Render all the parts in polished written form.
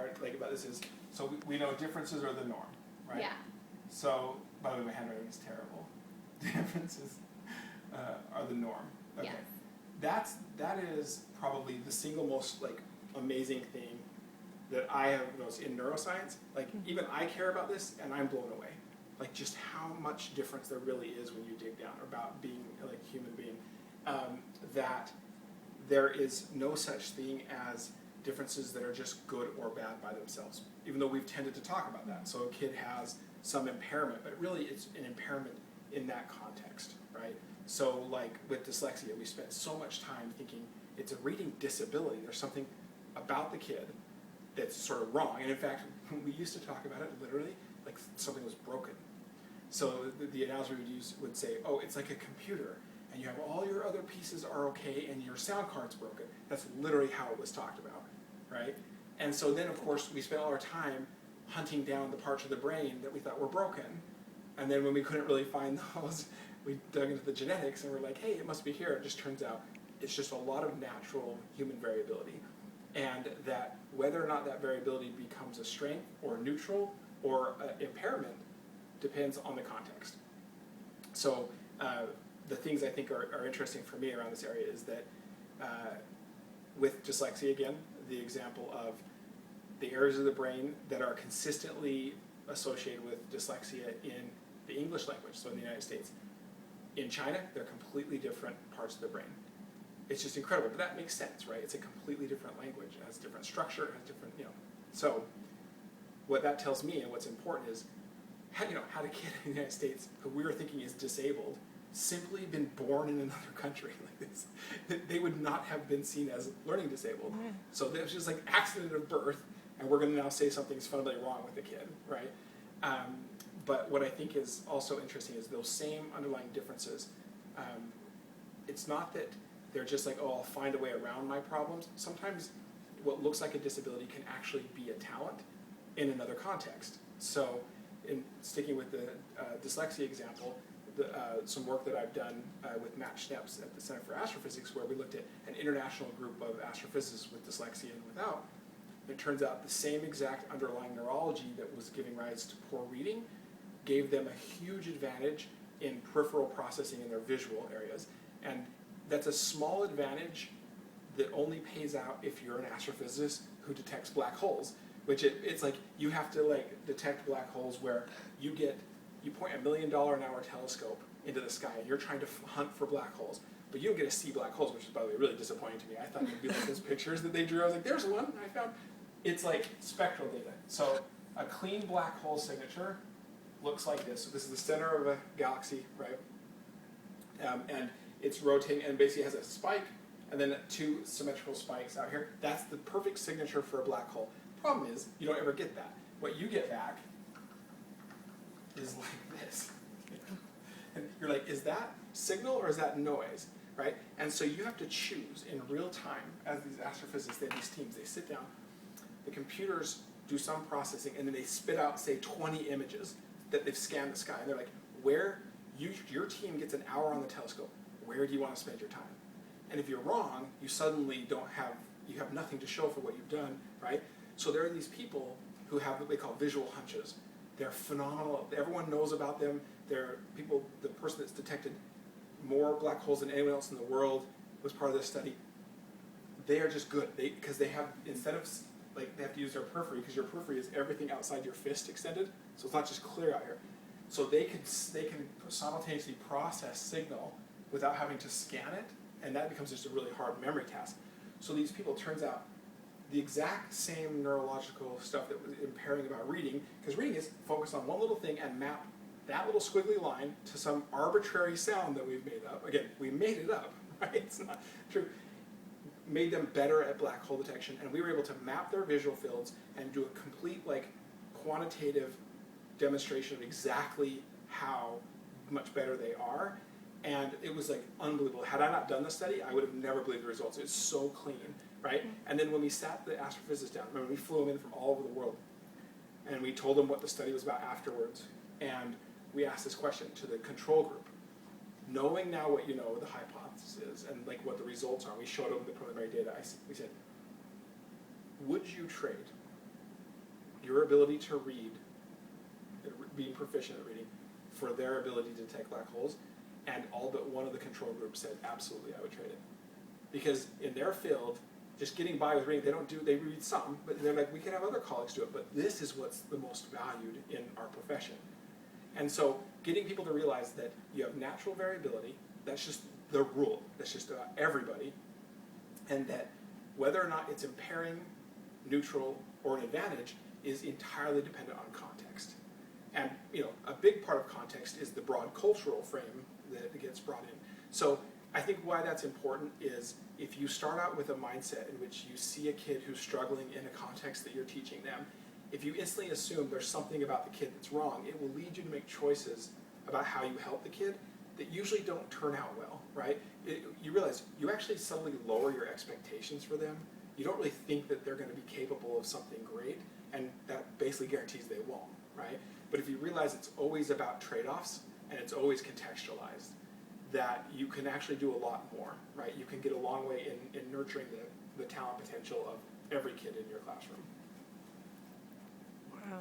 part like about this is, so we know differences are the norm, right? Yeah. So, by the way, my handwriting is terrible. Differences are the norm. Okay. Yes. That is probably the single most like amazing thing that I have noticed in neuroscience. Like even I care about this, and I'm blown away. Like just how much difference there really is when you dig down about being like a human being. That there is no such thing as differences that are just good or bad by themselves, even though we've tended to talk about that. So a kid has some impairment, but really it's an impairment in that context, right? So like with dyslexia, we spent so much time thinking it's a reading disability. There's something about the kid that's sort of wrong. And in fact, we used to talk about it literally like something was broken. So the analogy we would use would say, oh, it's like a computer, and you have all your other pieces are okay, and your sound card's broken. That's literally how it was talked about, right? And so then, of course, we spent all our time hunting down the parts of the brain that we thought were broken, and then when we couldn't really find those, we dug into the genetics, and we're like, hey, it must be here. It just turns out it's just a lot of natural human variability, and that whether or not that variability becomes a strength or neutral or impairment depends on the context. So the things I think are interesting for me around this area is that with dyslexia, again, the example of the areas of the brain that are consistently associated with dyslexia in the English language, so in the United States. In China, they're completely different parts of the brain. It's just incredible, but that makes sense, right? It's a completely different language, it has different structure, it has different, So what that tells me and what's important is, had a kid in the United States who we were thinking is disabled simply been born in another country like this, they would not have been seen as learning disabled. So it was just like accident of birth, and we're going to now say something's fundamentally wrong with the kid, right? But what I think is also interesting is those same underlying differences. It's not that they're just like, oh, I'll find a way around my problems. Sometimes what looks like a disability can actually be a talent in another context. So in sticking with the dyslexia example, some work that I've done with Matt Schneps at the Center for Astrophysics, where we looked at an international group of astrophysicists with dyslexia and without. It turns out the same exact underlying neurology that was giving rise to poor reading gave them a huge advantage in peripheral processing in their visual areas. And that's a small advantage that only pays out if you're an astrophysicist who detects black holes, which it's like you have to like detect black holes where you point $1 million an hour telescope into the sky and you're trying to hunt for black holes, but you don't get to see black holes, which is, by the way, really disappointing to me. I thought it would be like those pictures that they drew. I was like, there's one I found. It's like spectral data. So a clean black hole signature looks like this. So this is the center of a galaxy, right? And it's rotating and basically has a spike and then two symmetrical spikes out here. That's the perfect signature for a black hole. Problem is, you don't ever get that. What you get back is like this. And you're like, is that signal or is that noise, right? And so you have to choose in real time, as these astrophysicists, they have these teams, they sit down, the computers do some processing, and then they spit out, say, 20 images that they've scanned the sky. And they're like, your team gets an hour on the telescope. Where do you want to spend your time? And if you're wrong, you suddenly you have nothing to show for what you've done, right? So there are these people who have what they call visual hunches. They're phenomenal. Everyone knows about them. They're people, the person that's detected more black holes than anyone else in the world was part of this study. They are just good. Because they have, instead of, like, they have to use their periphery, because your periphery is everything outside your fist extended, so it's not just clear out here. So they can simultaneously process signal without having to scan it, and that becomes just a really hard memory task. So these people, turns out, the exact same neurological stuff that was impairing about reading, because reading is focused on one little thing and map that little squiggly line to some arbitrary sound that we've made up. Again, we made it up, right? It's not true. Made them better at black hole detection, and we were able to map their visual fields and do a complete, like, quantitative demonstration of exactly how much better they are. And it was like unbelievable. Had I not done the study, I would have never believed the results. It's so clean, right? And then when we sat the astrophysicists down, remember, we flew them in from all over the world, and we told them what the study was about afterwards, and we asked this question to the control group. Knowing now what you know, the hypothesis is, and like what the results are, we showed them the preliminary data. We said, would you trade your ability to read, being proficient at reading, for their ability to detect black holes, and all but one of the control groups said, absolutely, I would trade it. Because in their field, just getting by with reading, they read some, but they're like, we can have other colleagues do it, but this is what's the most valued in our profession. And so getting people to realize that you have natural variability, that's just the rule, that's just about everybody, and that whether or not it's impairing, neutral, or an advantage is entirely dependent on context. And a big part of context is the broad cultural frame that gets brought in. So I think why that's important is if you start out with a mindset in which you see a kid who's struggling in a context that you're teaching them, if you instantly assume there's something about the kid that's wrong, it will lead you to make choices about how you help the kid that usually don't turn out well, right? You realize you actually subtly lower your expectations for them. You don't really think that they're going to be capable of something great, and that basically guarantees they won't, right? But if you realize it's always about trade-offs and it's always contextualized, that you can actually do a lot more, right? You can get a long way in nurturing the talent potential of every kid in your classroom. Wow,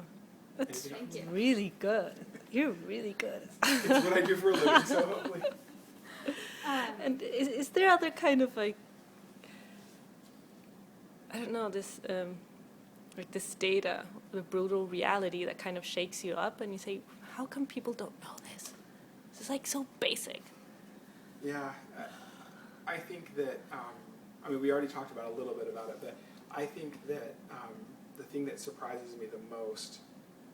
that's really good. You're really good. It's what I do for a living, so hopefully. And is there other kind of like, I don't know, this like this data, the brutal reality that kind of shakes you up, and you say, how come people don't know this? This is like so basic. Yeah, I think that, we already talked about a little bit about it, but I think that the thing that surprises me the most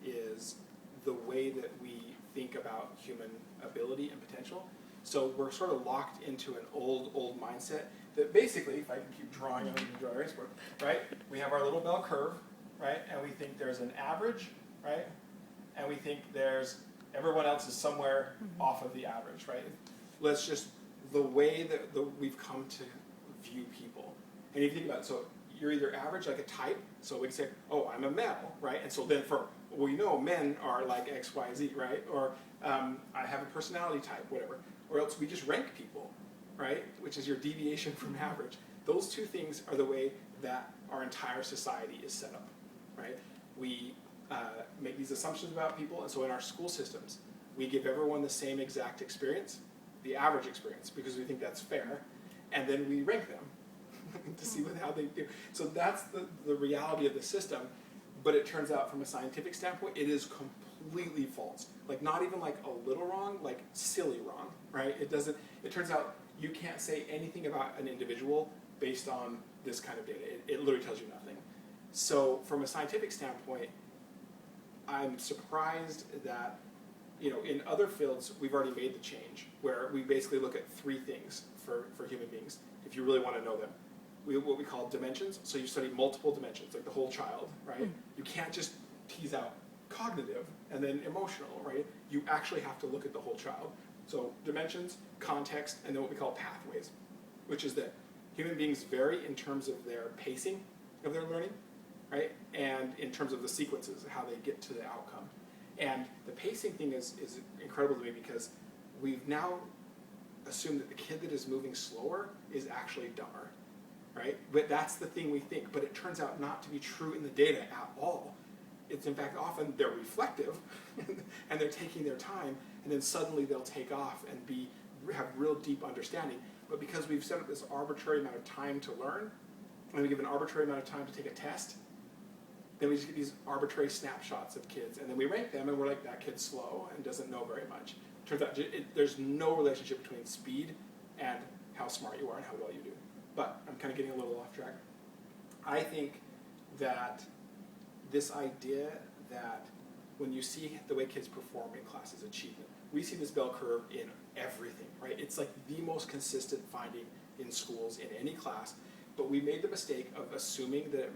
is the way that we think about human ability and potential. So we're sort of locked into an old mindset that basically, if I can keep drawing on the dry erase board, right? We have our little bell curve, right? And we think there's an average, right? And we think there's everyone else is somewhere off of the average, right? Let's just, the way that we've come to view people. And if you think about it, so you're either average, like a type, so we can say, oh, I'm a male, right? And so then men are like X, Y, Z, right? Or I have a personality type, whatever. Or else we just rank people, right? Which is your deviation from average. Those two things are the way that our entire society is set up, right? We make these assumptions about people, and so in our school systems, we give everyone the same exact experience, the average experience, because we think that's fair, and then we rank them to see how they do. So that's the reality of the system, but it turns out from a scientific standpoint, it is completely false. Like not even like a little wrong, like silly wrong, right? It turns out you can't say anything about an individual based on this kind of data. It literally tells you nothing. So from a scientific standpoint, I'm surprised that, in other fields, we've already made the change where we basically look at three things for human beings, if you really want to know them. What we call dimensions, so you study multiple dimensions, like the whole child, right? You can't just tease out cognitive and then emotional, right? You actually have to look at the whole child. So dimensions, context, and then what we call pathways, which is that human beings vary in terms of their pacing of their learning, right? And in terms of the sequences, how they get to the outcome. And the pacing thing is incredible to me because we've now assumed that the kid that is moving slower is actually dumber, right? But that's the thing we think, but it turns out not to be true in the data at all. It's in fact often they're reflective and they're taking their time, and then suddenly they'll take off and have real deep understanding. But because we've set up this arbitrary amount of time to learn, and we give an arbitrary amount of time to take a test, then we just get these arbitrary snapshots of kids, and then we rank them, and we're like, that kid's slow and doesn't know very much. Turns out there's no relationship between speed and how smart you are and how well you do. But I'm kind of getting a little off track. I think that this idea that when you see the way kids perform in class as achievement, we see this bell curve in everything, right? It's like the most consistent finding in schools in any class, but we made the mistake of assuming that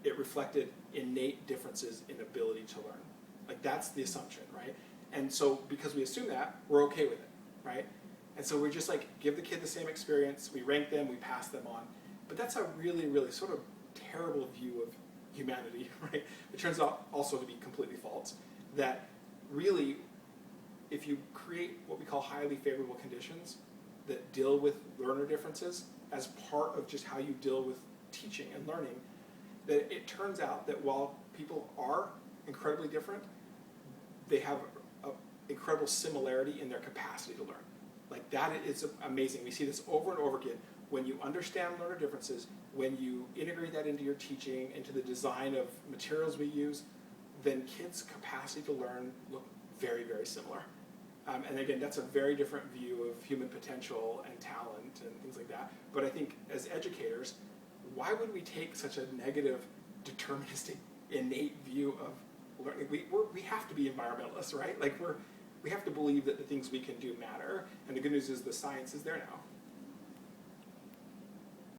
it reflected innate differences in ability to learn. Like that's the assumption, right? And so because we assume that, we're okay with it, right? And so we're just like, give the kid the same experience, we rank them, we pass them on. But that's a really, really sort of terrible view of humanity, right? It turns out also to be completely false. That really, if you create what we call highly favorable conditions that deal with learner differences as part of just how you deal with teaching and learning, that it turns out that while people are incredibly different, they have an incredible similarity in their capacity to learn. Like that is amazing. We see this over and over again. When you understand learner differences, when you integrate that into your teaching, into the design of materials we use, then kids' capacity to learn look very, very similar. And again, that's a very different view of human potential and talent and things like that. But I think as educators, why would we take such a negative, deterministic, innate view of learning? We have to be environmentalists, right? Like we have to believe that the things we can do matter. And the good news is the science is there now.